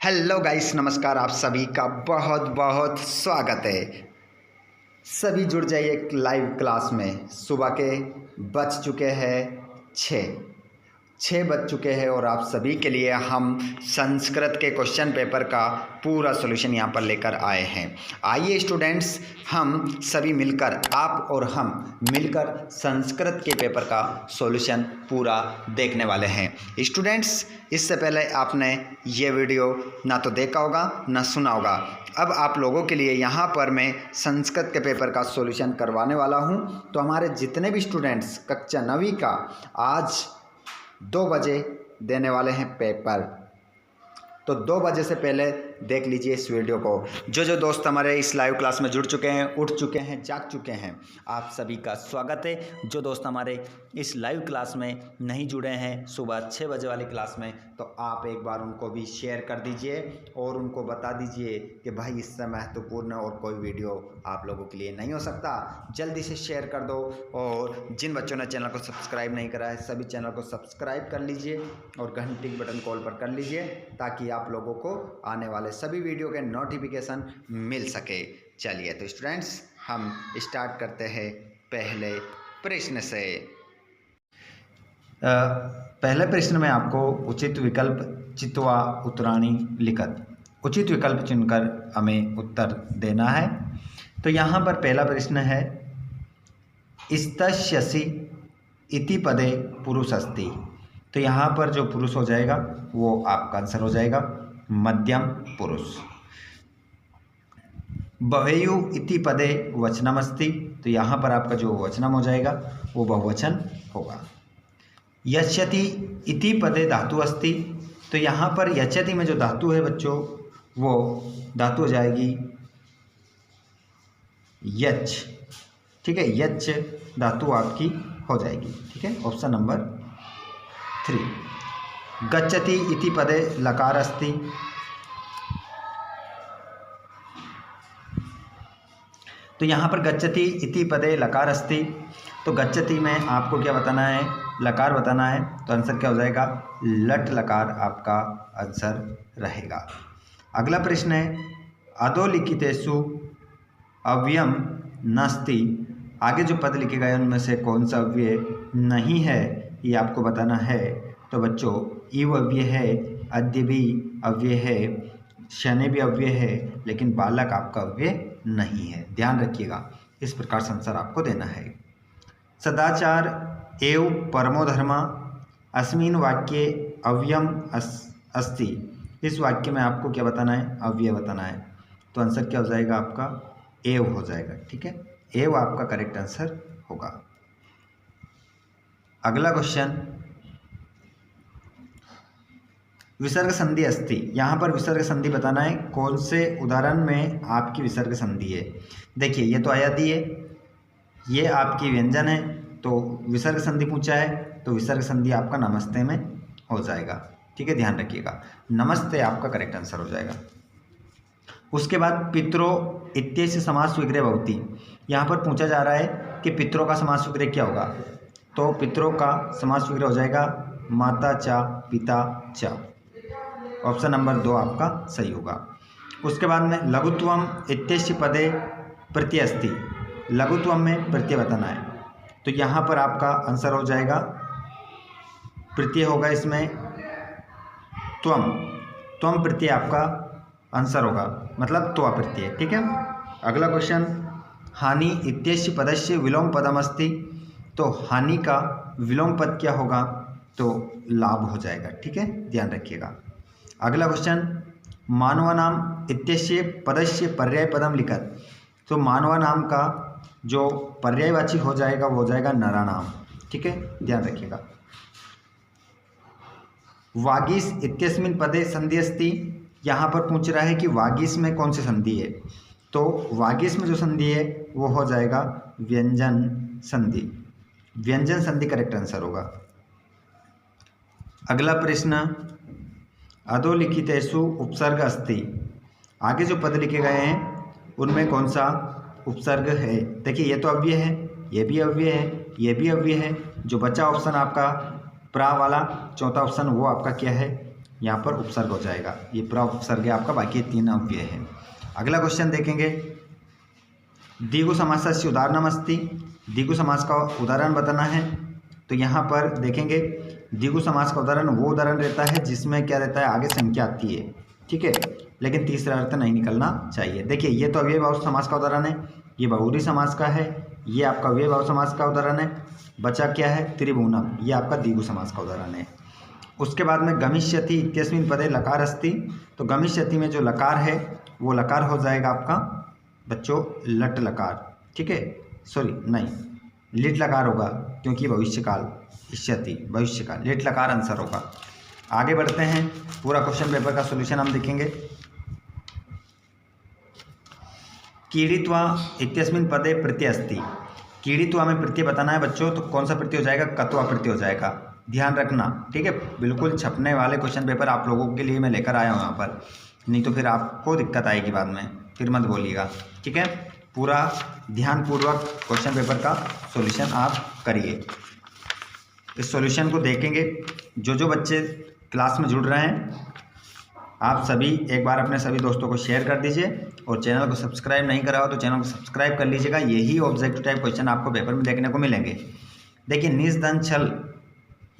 Hello guys, नमस्कार। आप सभी का बहुत बहुत स्वागत है। सभी जुड़ जाइए एक लाइव क्लास में। सुबह के बज चुके हैं 6 बज चुके हैं और आप सभी के लिए हम संस्कृत के क्वेश्चन पेपर का पूरा सॉल्यूशन यहाँ पर लेकर आए हैं। आइए स्टूडेंट्स, हम सभी मिलकर, आप और हम मिलकर संस्कृत के पेपर का सॉल्यूशन पूरा देखने वाले हैं। स्टूडेंट्स, इससे पहले आपने ये वीडियो ना तो देखा होगा ना सुना होगा। अब आप लोगों के लिए यहाँ पर मैं संस्कृत के पेपर का सॉल्यूशन करवाने वाला हूँ। तो हमारे जितने भी स्टूडेंट्स कक्षा 9वीं का आज 2 बजे देने वाले हैं पेपर, तो 2 बजे से पहले देख लीजिए इस वीडियो को। जो दोस्त हमारे इस लाइव क्लास में जुड़ चुके हैं, उठ चुके हैं, जाग चुके हैं, आप सभी का स्वागत है। जो दोस्त हमारे इस लाइव क्लास में नहीं जुड़े हैं सुबह 6 बजे वाली क्लास में, तो आप एक बार उनको भी शेयर कर दीजिए और उनको बता दीजिए कि भाई इससे महत्वपूर्ण और कोई वीडियो आप लोगों के लिए नहीं हो सकता। जल्दी से शेयर कर दो। और जिन बच्चों ने चैनल को सब्सक्राइब नहीं करा है, सभी चैनल को सब्सक्राइब कर लीजिए और घंटी के बटन कॉल पर कर लीजिए, ताकि आप लोगों को आने वाले सभी वीडियो के नोटिफिकेशन मिल सके। चलिए तो स्टूडेंट्स, हम स्टार्ट करते हैं पहले प्रश्न से। पहले प्रश्न में आपको उचित विकल्प चित्वा उत्तराणि लिखत, उचित विकल्प चुनकर हमें उत्तर देना है। तो यहाँ पर पहला प्रश्न है, स्तस्यसि इति पदे पुरुषस्ति। तो यहाँ पर जो पुरुष हो जाएगा वो आपका आंसर हो जाएगा मध्यम पुरुष। भवेयु इति पदे वचनमस्ति। तो यहाँ पर आपका जो वचनम हो जाएगा वो बहुवचन होगा। यच्यति इति पदे धातु अस्ति। तो यहाँ पर यच्यति में जो धातु है बच्चों, वो धातु हो जाएगी यच। ठीक है, यच धातु आपकी हो जाएगी। ठीक है, ऑप्शन नंबर 3। गच्छति इति पदे लकार अस्ति। तो यहाँ पर गच्छति इति पदे लकार अस्ति। तो गच्छति में आपको क्या बताना है? लकार बताना है। तो आंसर क्या हो जाएगा? लट लकार आपका आंसर रहेगा। अगला प्रश्न है, अधोलिखितेषु अव्ययम नास्ति। आगे जो पद लिखे गए उनमें से कौन सा अव्यय नहीं है, ये आपको बताना है। तो बच्चों, इव अव्यय है, अद्य भी अव्यय है, शनि भी अव्यय है, लेकिन बालक आपका अव्यय नहीं है। ध्यान रखिएगा, इस प्रकार से आंसर आपको देना है। सदाचार एव परमो धर्म अस्मिन् वाक्ये अव्ययम अस्ति। इस वाक्य में आपको क्या बताना है? अव्यय बताना है। तो आंसर क्या हो जाएगा आपका? एव हो जाएगा। ठीक है, एव आपका करेक्ट आंसर होगा। अगला क्वेश्चन, विसर्ग संधि अस्ति। यहाँ पर विसर्ग संधि बताना है। कौन से उदाहरण में आपकी विसर्ग संधि है? देखिए, ये तो अयादी है, ये आपकी व्यंजन है, तो विसर्ग संधि पूछा है, तो विसर्ग संधि आपका नमस्ते में हो जाएगा। ठीक है, ध्यान रखिएगा, नमस्ते आपका करेक्ट आंसर हो जाएगा। उसके बाद पितरो इत्यस्य समास विग्रह भवति। यहाँ पर पूछा जा रहा है कि पितरों का समास विग्रह क्या होगा? तो पितरों का समास विग्रह हो जाएगा माता चा पिता चा। ऑप्शन नंबर 2 आपका सही होगा। उसके बाद में लघुत्वम इत्यस्य पदे प्रत्यय अस्ति। लघुत्वम में प्रत्यय बताना है। तो यहाँ पर आपका आंसर हो जाएगा, प्रत्यय होगा इसमें त्वम। त्वम प्रत्यय आपका आंसर होगा, मतलब त्वा प्रत्यय। ठीक है, अगला क्वेश्चन, हानि इत्यस्य पदस्य विलोम पदम अस्ति। तो हानि का विलोम पद क्या होगा? तो लाभ हो जाएगा। ठीक है, ध्यान रखिएगा। अगला क्वेश्चन, मानवानाम इत्यस्य पदस्य पर्याय पदम लिखत। तो मानवानाम का जो पर्यायवाची हो जाएगा वो हो जाएगा नरानाम। ठीक है, ध्यान रखिएगा। वागीस इत्यस्मिन् पदे संधि अस्ति। यहाँ पर पूछ रहा है कि वागीस में कौन सी संधि है? तो वागीस में जो संधि है वो हो जाएगा व्यंजन संधि। व्यंजन संधि करेक्ट आंसर होगा। अगला प्रश्न, अधोलिखितेषु उपसर्ग अस्ति। आगे जो पद लिखे गए हैं उनमें कौन सा उपसर्ग है? देखिए, ये तो अव्यय है, ये भी अव्यय है, ये भी अव्यय है। जो बचा ऑप्शन आपका प्रा वाला, चौथा ऑप्शन, वो आपका क्या है? यहाँ पर उपसर्ग हो जाएगा, ये पूरा उपसर्ग है आपका, बाकी 3 अव्यय है। अगला क्वेश्चन देखेंगे, द्विगु समासस्य उदाहरणमस्ति, द्विगु समास का उदाहरण बताना है। तो यहाँ पर देखेंगे द्विगु समास का उदाहरण वो उदाहरण रहता है जिसमें क्या रहता है, आगे संख्या आती है, ठीक है, लेकिन तीसरा अर्थ नहीं निकलना चाहिए। देखिए ये तो अव्ययभाव समास का उदाहरण है, ये बहुव्रीहि समास का है, ये आपका अव्ययभाव समास का उदाहरण है। बचा क्या है, त्रिभुवनम, ये आपका द्विगु समास का उदाहरण है। उसके बाद में गमिष्यति इत्यस्मिन् पदे लकार अस्ति, तो गमिष्यति में जो लकार है वो लकार हो जाएगा आपका बच्चों लट लकार, ठीक है, सॉरी नहीं लिट लकार होगा क्योंकि भविष्यकाल, इष्यति भविष्यकाल, लिट लकार आंसर होगा। आगे बढ़ते हैं, पूरा क्वेश्चन पेपर का सॉल्यूशन हम देखेंगे। कीड़ित्वा इत्यस्मिन् पदे प्रत्यय अस्ति, कीड़ित्वा में प्रत्यय बताना है बच्चों, तो कौन सा प्रत्यय हो जाएगा, कत्वा प्रत्यय हो जाएगा, ध्यान रखना, ठीक है। बिल्कुल छपने वाले क्वेश्चन पेपर आप लोगों के लिए मैं लेकर आया हूँ यहाँ पर, नहीं तो फिर आपको दिक्कत आएगी बाद में, फिर मत बोलिएगा, ठीक है। पूरा ध्यानपूर्वक क्वेश्चन पेपर का सॉल्यूशन आप करिए। इस सॉल्यूशन को देखेंगे, जो बच्चे क्लास में जुड़ रहे हैं आप सभी एक बार अपने सभी दोस्तों को शेयर कर दीजिए, और चैनल को सब्सक्राइब नहीं करा हो तो चैनल को सब्सक्राइब कर लीजिएगा। यही ऑब्जेक्टिव टाइप क्वेश्चन आपको पेपर में देखने को मिलेंगे। देखिए निस धन छल,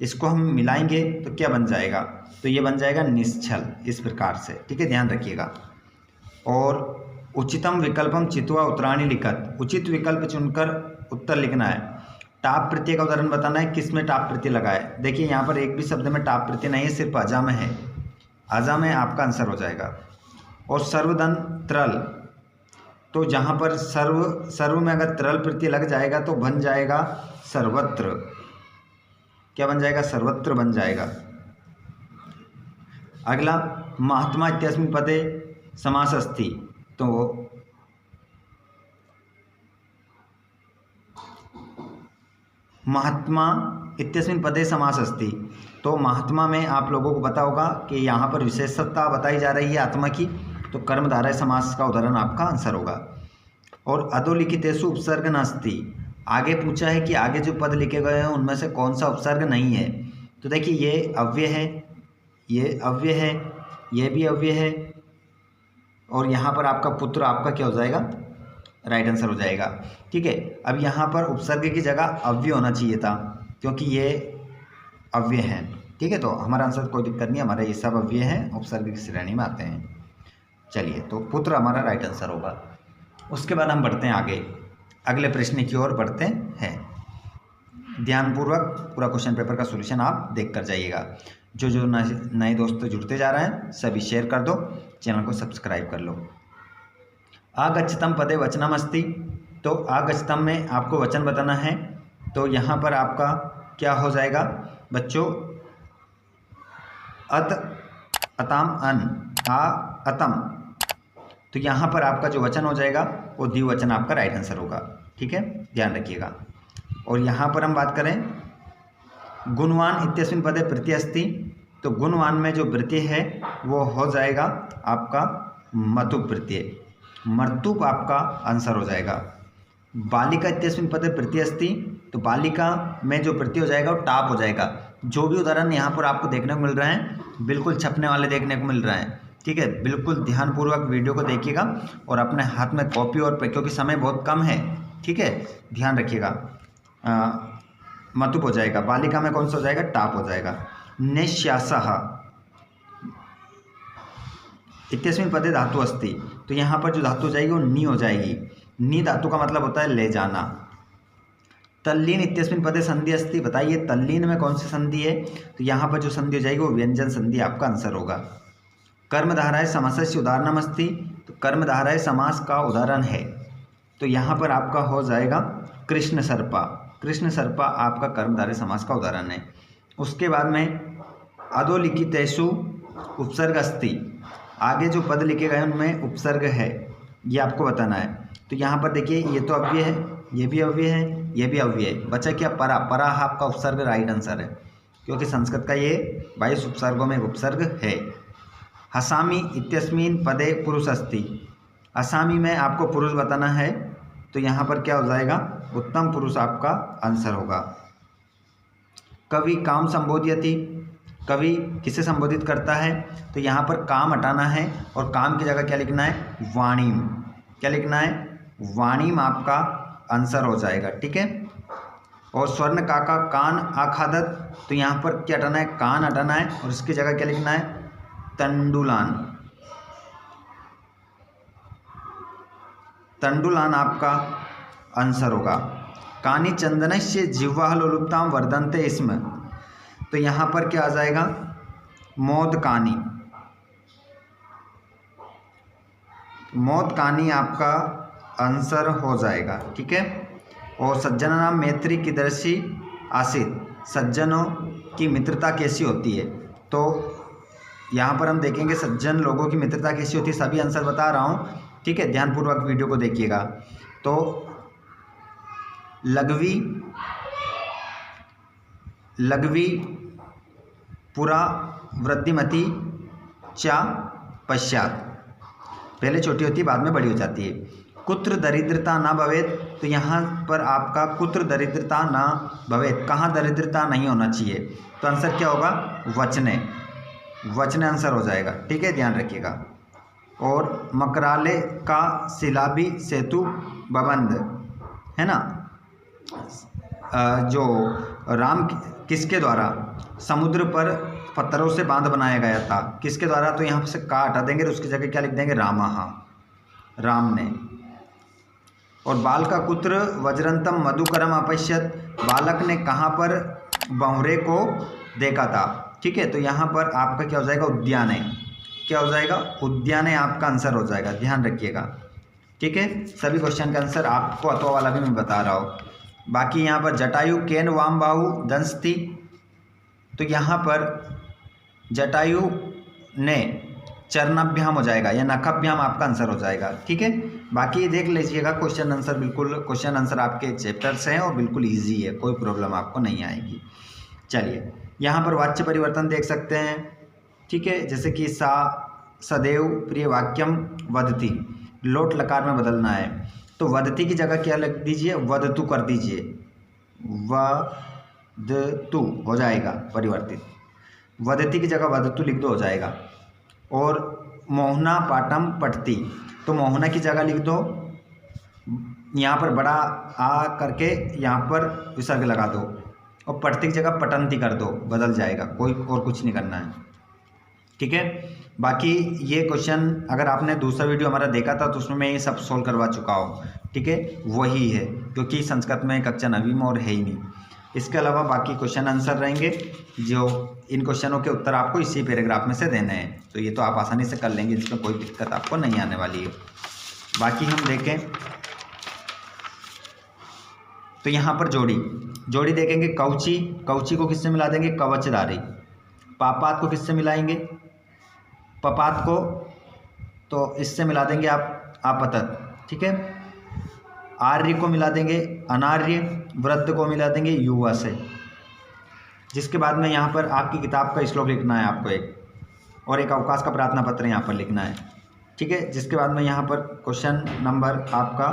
इसको हम मिलाएंगे तो क्या बन जाएगा, तो ये बन जाएगा निश्छल, इस प्रकार से, ठीक है, ध्यान रखिएगा। और उचितम विकल्पम चित्वा उत्तराणी लिखत, उचित विकल्प चुनकर उत्तर लिखना है। टाप प्रत्यय का उदाहरण बताना है, किस में टाप प्रत्यय लगा है। देखिए यहाँ पर एक भी शब्द में टाप प्रत्यय नहीं है, सिर्फ अजा में है, अजा में आपका आंसर हो जाएगा। और सर्वधन त्रल, तो जहाँ पर सर्व में अगर त्रल प्रत्यय लग जाएगा तो बन जाएगा सर्वत्र, क्या बन जाएगा, सर्वत्र बन जाएगा। अगला महात्मा इत्यस्मिन् पदे समास अस्ति, तो महात्मा इत्यस्मिन् पदे समास अस्ति, तो महात्मा में आप लोगों को पता होगा कि यहाँ पर विशेषता बताई जा रही है आत्मा की, तो कर्मधारय समास का उदाहरण आपका आंसर होगा। और अधोलिखितेषु उपसर्ग नास्ति, आगे पूछा है कि आगे जो पद लिखे गए हैं उनमें से कौन सा उपसर्ग नहीं है। तो देखिए ये अव्यय है, ये अव्यय है, ये भी अव्यय है, और यहाँ पर आपका पुत्र आपका क्या हो जाएगा, राइट आंसर हो जाएगा, ठीक है। अब यहाँ पर उपसर्ग की जगह अव्यय होना चाहिए था क्योंकि ये अव्यय है, ठीक है, तो हमारा आंसर कोई दिक्कत नहीं, हमारे ये सब अव्यय हैं, उपसर्ग की श्रेणी में आते हैं। चलिए, तो पुत्र हमारा राइट आंसर होगा। उसके बाद हम बढ़ते हैं आगे, अगले प्रश्न की ओर बढ़ते हैं। ध्यानपूर्वक पूरा क्वेश्चन पेपर का सॉल्यूशन आप देख कर जाइएगा। जो नए दोस्त जुड़ते जा रहे हैं सभी शेयर कर दो, चैनल को सब्सक्राइब कर लो। आगच्छतम पदे वचनम अस्ति, तो आगच्छतम में आपको वचन बताना है, तो यहाँ पर आपका क्या हो जाएगा बच्चों, अत अतम अन आ अतम, तो यहाँ पर आपका जो वचन हो जाएगा वो द्विवचन आपका राइट आंसर होगा, ठीक है, ध्यान रखिएगा। और यहाँ पर हम बात करें गुणवान इत्यस्मिन् पदे प्रत्यय अस्ति, तो गुणवान में जो प्रत्यय है वो हो जाएगा आपका मतुप प्रत्यय, मर्तुप आपका आंसर हो जाएगा। बालिका इत्यस्मिन् पदे प्रत्यय अस्ति, तो बालिका में जो प्रत्यय हो जाएगा वो टाप हो जाएगा। जो भी उदाहरण यहाँ पर आपको देखने को मिल रहे हैं बिल्कुल छपने वाले देखने को मिल रहे हैं, ठीक है। बिल्कुल ध्यानपूर्वक वीडियो को देखिएगा और अपने हाथ में कॉपी और क्योंकि समय बहुत कम है, ठीक है, ध्यान रखिएगा। मतुप हो जाएगा, बालिका में कौन सा हो जाएगा, टाप हो जाएगा। निश्यासः इत्यस्मिन् पदे धातु अस्ति, तो यहाँ पर जो धातु हो जाएगी वो नी हो जाएगी। नी धातु का मतलब होता है ले जाना। तल्लीन इत्यस्मिन् पदे संधि अस्ति, बताइए तल्लीन में कौन सी संधि है, तो यहाँ पर जो संधि हो जाएगी वो व्यंजन संधि आपका आंसर होगा। कर्मधारय समासस्य उदाहरणम अस्ति, तो कर्मधारय समास का उदाहरण है, तो यहाँ पर आपका हो जाएगा कृष्ण सर्पा। कृष्ण सर्पा आपका कर्मधारय समास का उदाहरण है। उसके बाद में अधोलिखितेषु उपसर्ग अस्ति, आगे जो पद लिखे गए उनमें उपसर्ग है, ये आपको बताना है। तो यहाँ पर देखिए ये तो अव्यय है, ये भी अव्यय है, ये भी अव्यय है। बचा क्या, परा, परा आपका उपसर्ग राइट आंसर है क्योंकि संस्कृत का ये 22 उपसर्गों में एक उपसर्ग है। हसामी इत्यस्मिन् पदे पुरुष अस्ति, असामी में आपको पुरुष बताना है, तो यहाँ पर क्या हो जाएगा, उत्तम पुरुष आपका आंसर होगा। कवि काम संबोधयति, कवि किसे संबोधित करता है, तो यहाँ पर काम हटाना है और काम की जगह क्या लिखना है, वाणीम। क्या लिखना है, वाणीम आपका आंसर हो जाएगा। ठीक है। और स्वर्ण काका कान आखादत, तो यहाँ पर क्या हटाना है, कान हटाना है और इसकी जगह क्या लिखना है, तंडुलान। तंडुलान आपका आंसर होगा। कानी चंदनस्य जिह्वा लोलुप्ताम वर्धन्ते इसमें, तो यहाँ पर क्या आ जाएगा, मोद कानी। मोद कानी आपका आंसर हो जाएगा। ठीक है। और सज्जन नाम मैत्री की दर्शी आसित, सज्जनों की मित्रता कैसी होती है, तो यहाँ पर हम देखेंगे सज्जन लोगों की मित्रता कैसी होती है। सभी आंसर बता रहा हूँ, ठीक है, ध्यानपूर्वक वीडियो को देखिएगा। तो लघवी पुरा वृद्धिमती चा पश्चात, पहले छोटी होती है बाद में बड़ी हो जाती है। कुत्र दरिद्रता ना भवेत, तो यहाँ पर आपका कुत्र दरिद्रता ना भवेत, कहाँ दरिद्रता नहीं होना चाहिए, तो आंसर क्या होगा, वचने। वचने आंसर हो जाएगा। ठीक है, ध्यान रखिएगा। और मकराले का सिलाबी सेतु बबंद है ना, जो राम किसके द्वारा समुद्र पर पत्थरों से बांध बनाया गया था, किसके द्वारा, तो यहाँ से का हटा देंगे तो उसकी जगह क्या लिख देंगे, रामहा, राम ने। और बाल का पुत्र वज्रंतम मधुकरम अपश्यत, बालक ने कहाँ पर बहुरे को देखा था। ठीक है, तो यहाँ पर आपका क्या हो जाएगा, उद्याने। क्या हो जाएगा, उद्याने आपका आंसर हो जाएगा। ध्यान रखिएगा। ठीक है, सभी क्वेश्चन का आंसर आपको अथवा वाला भी मैं बता रहा हूँ। बाकी यहाँ पर जटायु केन वाम बाहु दंस्ति, तो यहाँ पर जटायु ने चरणाभ्याम हो जाएगा या नखाभ्याम आपका आंसर हो जाएगा। ठीक है, बाकी देख लीजिएगा क्वेश्चन आंसर, बिल्कुल क्वेश्चन आंसर आपके चैप्टर से हैं और बिल्कुल इजी है, कोई प्रॉब्लम आपको नहीं आएगी। चलिए, यहाँ पर वाच्य परिवर्तन देख सकते हैं। ठीक है, जैसे कि सा सदैव प्रिय वाक्यम वदती, लोट लकार में बदलना है, तो वदती की जगह क्या लिख दीजिए, वदतु कर दीजिए, वदतु हो जाएगा परिवर्तित, वदती की जगह वदतु लिख दो, हो जाएगा। और मोहना पाटम पठती, तो मोहना की जगह लिख दो, यहाँ पर बड़ा आ करके यहाँ पर विसर्ग लगा दो, और पठती की जगह पटंती कर दो, बदल जाएगा, कोई और कुछ नहीं करना है। ठीक है, बाकी ये क्वेश्चन अगर आपने दूसरा वीडियो हमारा देखा था तो उसमें मैं ये सब सोल्व करवा चुका हूँ। ठीक है, वही है, क्योंकि संस्कृत में कक्षा 9वीं में और है ही नहीं। इसके अलावा बाकी क्वेश्चन आंसर रहेंगे, जो इन क्वेश्चनों के उत्तर आपको इसी पैराग्राफ में से देने हैं, तो ये तो आप आसानी से कर लेंगे, जिसमें कोई दिक्कत आपको नहीं आने वाली है। बाकी हम देखें तो यहाँ पर जोड़ी देखेंगे, कौची, कौची को किससे मिला देंगे, कवचधारी। पापात को किससे मिलाएंगे, पपात को, तो इससे मिला देंगे आप आपतत। ठीक है, आर्य को मिला देंगे अनार्य, वृद्ध को मिला देंगे युवा से। जिसके बाद में यहाँ पर आपकी किताब का श्लोक लिखना है आपको एक, और एक अवकाश का प्रार्थना पत्र यहाँ पर लिखना है। ठीक है, जिसके बाद में यहाँ पर क्वेश्चन नंबर आपका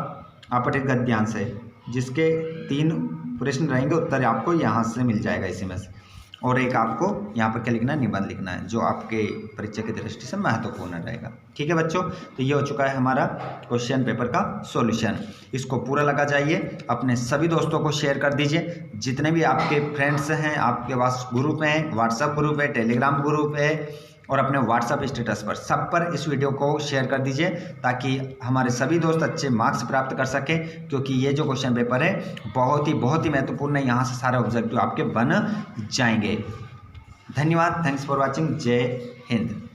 अपठित गद्यांश है, जिसके 3 प्रश्न रहेंगे, उत्तर आपको यहाँ से मिल जाएगा इसी में से। और एक आपको यहाँ पर क्या लिखना है, निबंध लिखना है, जो आपके परीक्षा की दृष्टि से महत्वपूर्ण रहेगा। ठीक है बच्चों, तो ये हो चुका है हमारा क्वेश्चन पेपर का सॉल्यूशन। इसको पूरा लगा जाइए, अपने सभी दोस्तों को शेयर कर दीजिए, जितने भी आपके फ्रेंड्स हैं, आपके पास ग्रुप हैं, व्हाट्सएप ग्रुप है, टेलीग्राम ग्रुप है, और अपने व्हाट्सएप स्टेटस पर सब पर इस वीडियो को शेयर कर दीजिए, ताकि हमारे सभी दोस्त अच्छे मार्क्स प्राप्त कर सकें, क्योंकि ये जो क्वेश्चन पेपर है बहुत ही महत्वपूर्ण है। यहाँ से सारे ऑब्जेक्टिव आपके बन जाएंगे। धन्यवाद, थैंक्स फॉर वॉचिंग, जय हिंद।